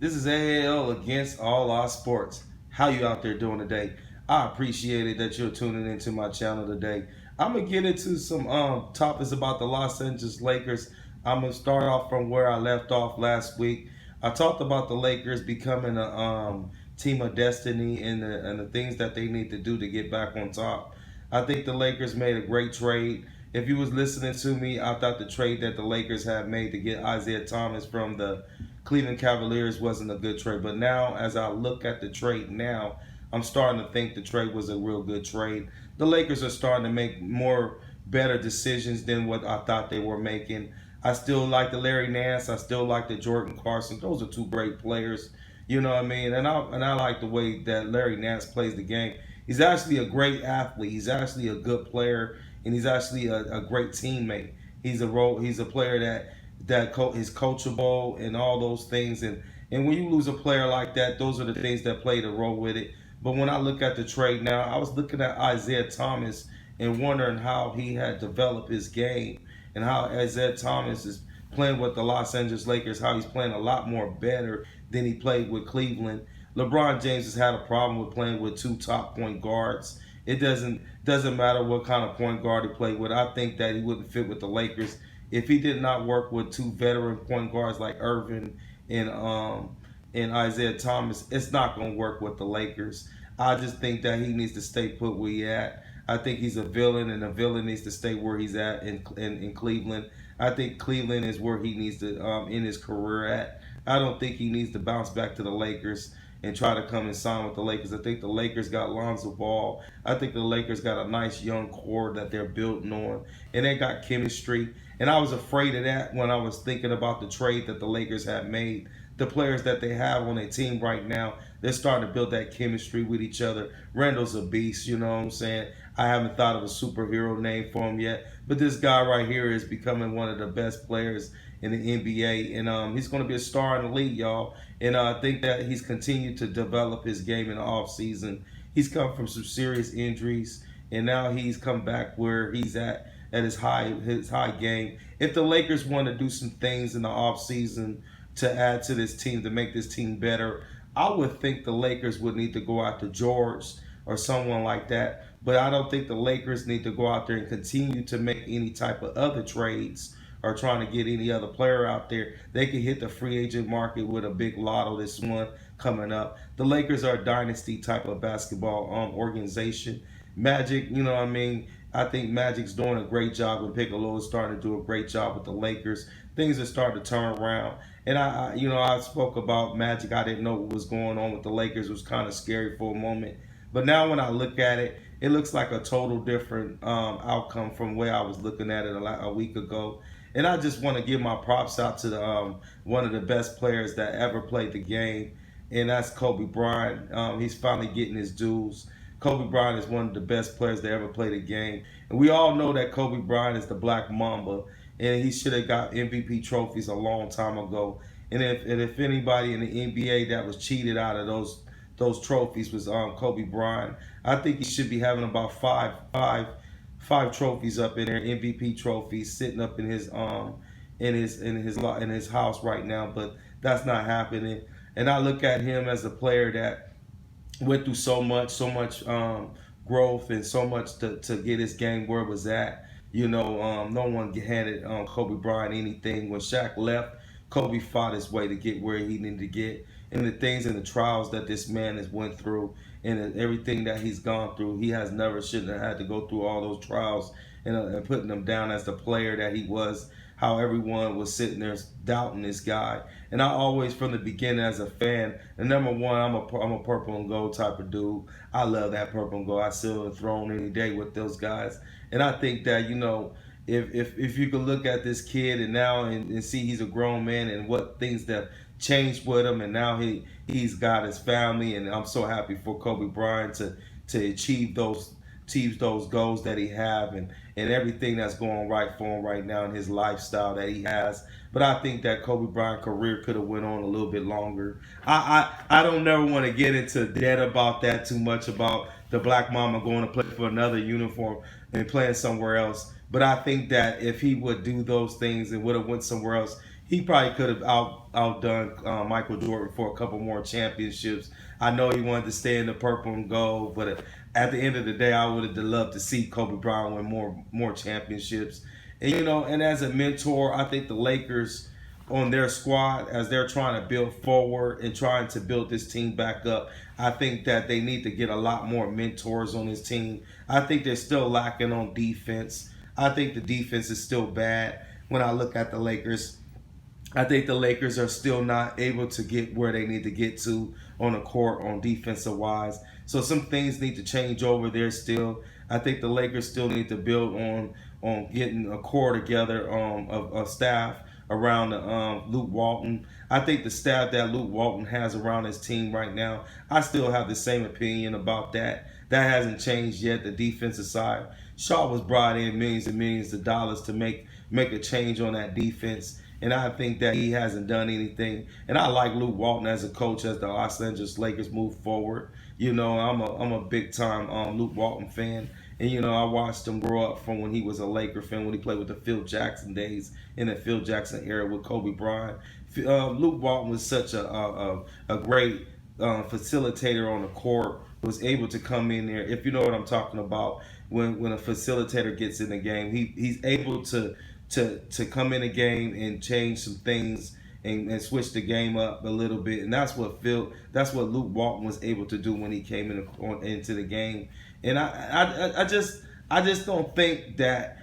This is AAL Against All Our Sports. How you out there doing today? I appreciate it that you're tuning into my channel today. I'm gonna get into some topics about the Los Angeles Lakers. I'm gonna start off from where I left off last week. I talked about the Lakers becoming a team of destiny and the things that they need to do to get back on top. I think the Lakers made a great trade. If you was listening to me, I thought the trade that the Lakers had made to get Isaiah Thomas from the Cleveland Cavaliers wasn't a good trade. But now, as I look at the trade now, I'm starting to think the trade was a real good trade. The Lakers are starting to make more better decisions than what I thought they were making. I still like the Larry Nance. I still like the Jordan Clarkson. Those are two great players. You know what I mean? And I like the way that Larry Nance plays the game. He's actually a great athlete. He's actually a good player, and he's actually a great teammate. He's a player that is coachable and all those things. And when you lose a player like that, those are the things that play the role with it. But when I look at the trade now, I was looking at Isaiah Thomas and wondering how he had developed his game and how Isaiah Thomas is playing with the Los Angeles Lakers, how he's playing a lot more better than he played with Cleveland. LeBron James has had a problem with playing with two top point guards. It doesn't matter what kind of point guard he played with. I think that he wouldn't fit with the Lakers if he did not work with two veteran point guards like Irvin and Isaiah Thomas. It's not going to work with the Lakers. I just think that he needs to stay put where he at. I think he's a villain, and a villain needs to stay where he's at in Cleveland. I think Cleveland is where he needs to end his career at. I don't think he needs to bounce back to the Lakers and try to come and sign with the Lakers. I think the Lakers got Lonzo Ball. I think the Lakers got a nice young core that they're building on, and they got chemistry. And I was afraid of that when I was thinking about the trade that the Lakers had made. The players that they have on their team right now, they're starting to build that chemistry with each other. Randall's a beast, you know what I'm saying? I haven't thought of a superhero name for him yet, but this guy right here is becoming one of the best players in the NBA, and he's going to be a star in the league, y'all. And I think that he's continued to develop his game in the offseason. He's come from some serious injuries, and now he's come back where he's at his high game. If the Lakers want to do some things in the offseason to add to this team to make this team better, I would think the Lakers would need to go out to George or someone like that. But I don't think the Lakers need to go out there and continue to make any type of other trades or trying to get any other player out there. They can hit the free agent market with a big lotto this month coming up. The Lakers are a dynasty type of basketball organization. Magic, you know what I mean? I think Magic's doing a great job, and Piccolo is starting to do a great job with the Lakers. Things are starting to turn around. And I spoke about Magic. I didn't know what was going on with the Lakers. It was kind of scary for a moment. But now when I look at it, it looks like a total different outcome from where I was looking at it a week ago. And I just want to give my props out to one of the best players that ever played the game, and that's Kobe Bryant. He's finally getting his dues. Kobe Bryant is one of the best players that ever played the game. And we all know that Kobe Bryant is the Black Mamba, and he should have got MVP trophies a long time ago. And if anybody in the NBA that was cheated out of those trophies was Kobe Bryant. I think he should be having about five trophies up in there, MVP trophies sitting up in his house right now, but that's not happening. And I look at him as a player that went through so much growth and so much to get his game where it was at. No one handed Kobe Bryant anything. When Shaq left, Kobe fought his way to get where he needed to get. And the things and the trials that this man has went through and everything that he's gone through, he has never shouldn't have had to go through all those trials and putting him down as the player that he was, how everyone was sitting there doubting this guy. And I always, from the beginning as a fan, and number one, I'm a purple and gold type of dude. I love that purple and gold. I sit on the throne any day with those guys. And I think that, if you could look at this kid and see he's a grown man and what things that changed with him, and now he's got his family, and I'm so happy for Kobe Bryant to achieve those goals that he have, and everything that's going right for him right now in his lifestyle that he has. But I think that Kobe Bryant's career could have went on a little bit longer. I don't never want to get into debt about that too much, about the Black Mama going to play for another uniform and playing somewhere else. But I think that if he would do those things and would have went somewhere else, he probably could have outdone Michael Jordan for a couple more championships. I know he wanted to stay in the purple and gold, but at the end of the day, I would have loved to see Kobe Bryant win more championships. And and as a mentor, I think the Lakers on their squad, as they're trying to build forward and trying to build this team back up, I think that they need to get a lot more mentors on this team. I think they're still lacking on defense. I think the defense is still bad when I look at the Lakers. I think the Lakers are still not able to get where they need to get to on the court on defensive wise. So some things need to change over there still. I think the Lakers still need to build on getting a core together of staff around Luke Walton. I think the staff that Luke Walton has around his team right now, I still have the same opinion about that. That hasn't changed yet, the defensive side. Shaw was brought in millions and millions of dollars to make a change on that defense. And I think that he hasn't done anything. And I like Luke Walton as a coach as the Los Angeles Lakers move forward. I'm a big time Luke Walton fan. And I watched him grow up from when he was a Laker fan, when he played with the Phil Jackson days in the Phil Jackson era with Kobe Bryant. Luke Walton was such a great facilitator on the court. Was able to come in there, if you know what I'm talking about. When a facilitator gets in the game, he's able to come in a game and change some things and switch the game up a little bit. And that's what Luke Walton was able to do when he came into the game. And I just don't think that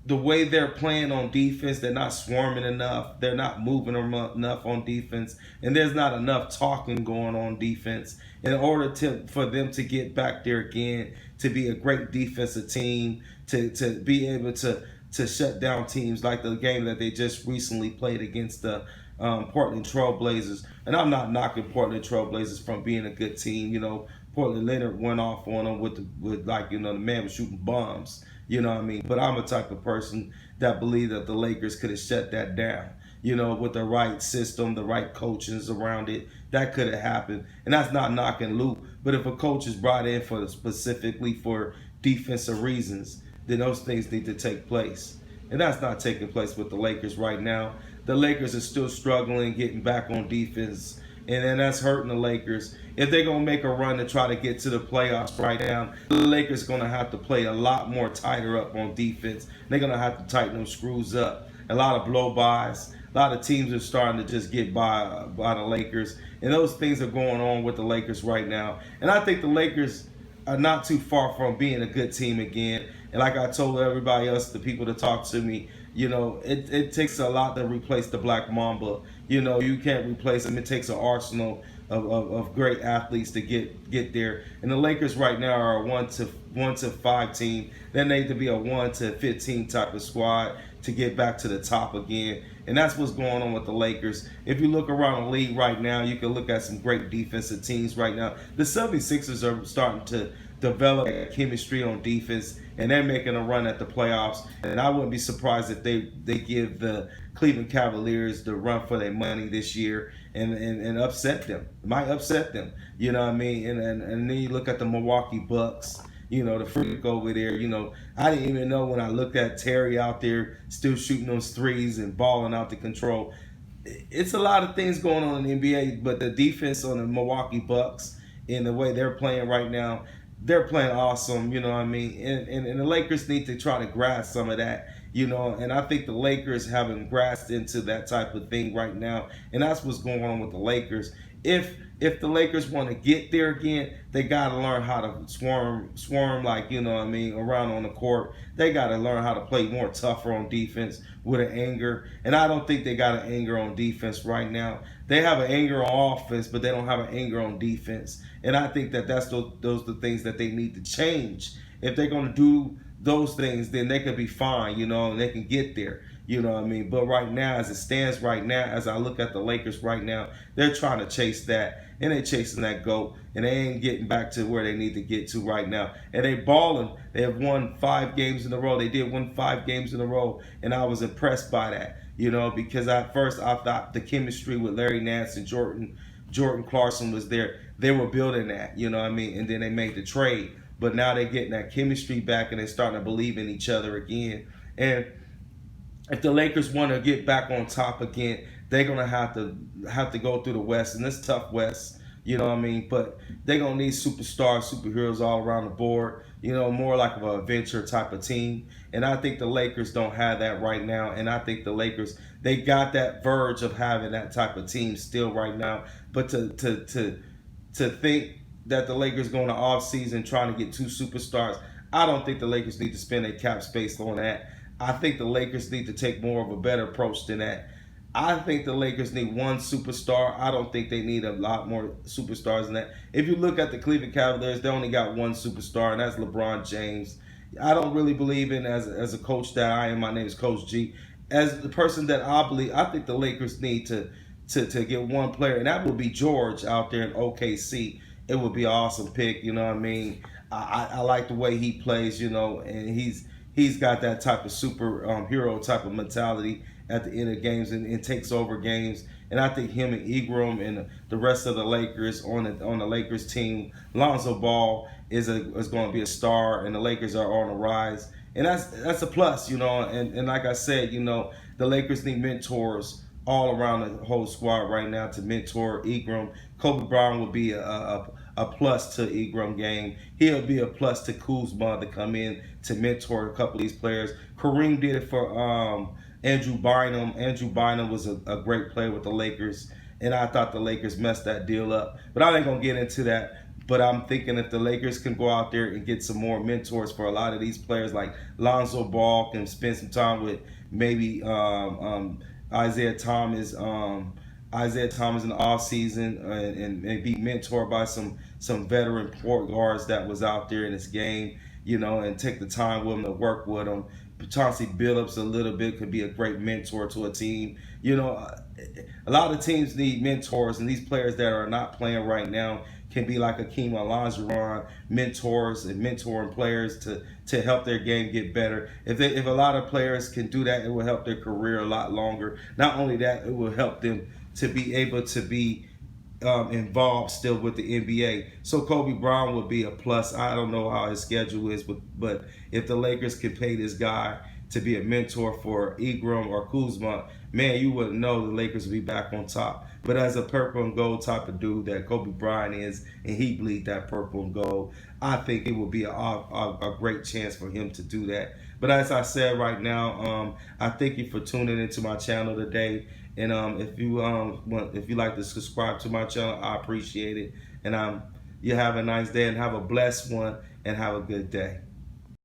the way they're playing on defense, they're not swarming enough, they're not moving enough on defense, and there's not enough talking going on defense in order for them to get back there again, to be a great defensive team, to be able to shut down teams like the game that they just recently played against the Portland Trail Blazers. And I'm not knocking Portland Trail Blazers from being a good team. Portland Leonard went off on them with the man was shooting bombs. You know what I mean? But I'm a type of person that believe that the Lakers could have shut that down. With the right system, the right coaches around it, that could have happened. And that's not knocking Luke. But if a coach is brought in specifically for defensive reasons, then those things need to take place. And that's not taking place with the Lakers right now. The Lakers are still struggling, getting back on defense. And then that's hurting the Lakers. If they're going to make a run to try to get to the playoffs right now, the Lakers are going to have to play a lot more tighter up on defense. They're going to have to tighten those screws up. A lot of blow-bys. A lot of teams are starting to just get by the Lakers. And those things are going on with the Lakers right now. And I think the Lakers are not too far from being a good team again. And like I told everybody else, the people that talk to me, it takes a lot to replace the Black Mamba. You can't replace him. It takes an arsenal of great athletes to get there. And the Lakers right now are a 1 to 5 team. They need to be a 1 to 15 type of squad to get back to the top again. And that's what's going on with the Lakers. If you look around the league right now, you can look at some great defensive teams right now. The 76ers are starting to develop chemistry on defense, and they're making a run at the playoffs. And I wouldn't be surprised if they give the Cleveland Cavaliers the run for their money this year and upset them. It might upset them. You know what I mean? And then you look at the Milwaukee Bucks. The freak over there. I didn't even know when I looked at Terry out there still shooting those threes and balling out the control. It's a lot of things going on in the NBA, but the defense on the Milwaukee Bucks and the way they're playing right now, they're playing awesome, you know what I mean? And the Lakers need to try to grasp some of that, and I think the Lakers haven't grasped into that type of thing right now, and that's what's going on with the Lakers. If the Lakers want to get there again, they got to learn how to swarm like, around on the court. They got to learn how to play more tougher on defense with an anger. And I don't think they got an anger on defense right now. They have an anger on offense, but they don't have an anger on defense. And I think that's those the things that they need to change. If they're going to do those things, then they could be fine, and they can get there. You know what I mean? But right now, as it stands right now, as I look at the Lakers right now, they're trying to chase that. And they're chasing that GOAT. And they ain't getting back to where they need to get to right now. And they balling. They have won 5 games in a row. They did win 5 games in a row. And I was impressed by that. Because at first I thought the chemistry with Larry Nance and Jordan Clarkson was there. They were building that, you know what I mean? And then they made the trade. But now they're getting that chemistry back and they're starting to believe in each other again. And if the Lakers want to get back on top again, they're gonna have to go through the West, and it's tough West. You know what I mean? But they're gonna need superstars, superheroes all around the board. You know, more like of a venture type of team. And I think the Lakers don't have that right now. And I think the Lakers, they got that verge of having that type of team still right now. But to think that the Lakers going to off season trying to get two superstars, I don't think the Lakers need to spend a cap space on that. I think the Lakers need to take more of a better approach than that. I think the Lakers need one superstar. I don't think they need a lot more superstars than that. If you look at the Cleveland Cavaliers, they only got one superstar, and that's LeBron James. I don't really believe in as a coach that I am. My name is Coach G. As the person that I believe, I think the Lakers need to get one player, and that would be George out there in OKC. It would be an awesome pick. You know what I mean? I like the way he plays. You know, and he's got that type of super hero type of mentality at the end of games and takes over games. And I think him and Ingram and the rest of the Lakers on the Lakers team, Lonzo Ball is going to be a star, and the Lakers are on the rise. And that's a plus, you know. And like I said, you know, the Lakers need mentors all around the whole squad right now to mentor Ingram. Kobe Bryant would be a plus to Ingram game. He'll be a plus to Kuzma to come in to mentor a couple of these players. Kareem did it for Andrew Bynum. Andrew Bynum was a great player with the Lakers, and I thought the Lakers messed that deal up. But I ain't going to get into that. But I'm thinking if the Lakers can go out there and get some more mentors for a lot of these players, like Lonzo Ball can spend some time with maybe Isaiah Thomas in the offseason and be mentored by some veteran point guards that was out there in this game, you know, and take the time with them to work with them. Chauncey Billups a little bit could be a great mentor to a team. You know, a lot of teams need mentors, and these players that are not playing right now can be like Akeem Olajuwon, mentors and mentoring players to help their game get better. If a lot of players can do that, it will help their career a lot longer. Not only that, it will help them to be able to be involved still with the NBA. So Kobe Bryant would be a plus. I don't know how his schedule is, but if the Lakers can pay this guy to be a mentor for Ingram or Kuzma, man, you wouldn't know the Lakers would be back on top. But as a purple and gold type of dude that Kobe Bryant is, and he bleed that purple and gold, I think it would be a great chance for him to do that. But as I said right now, I thank you for tuning into my channel today. And if you like to subscribe to my channel, I appreciate it. And you have a nice day and have a blessed one and have a good day.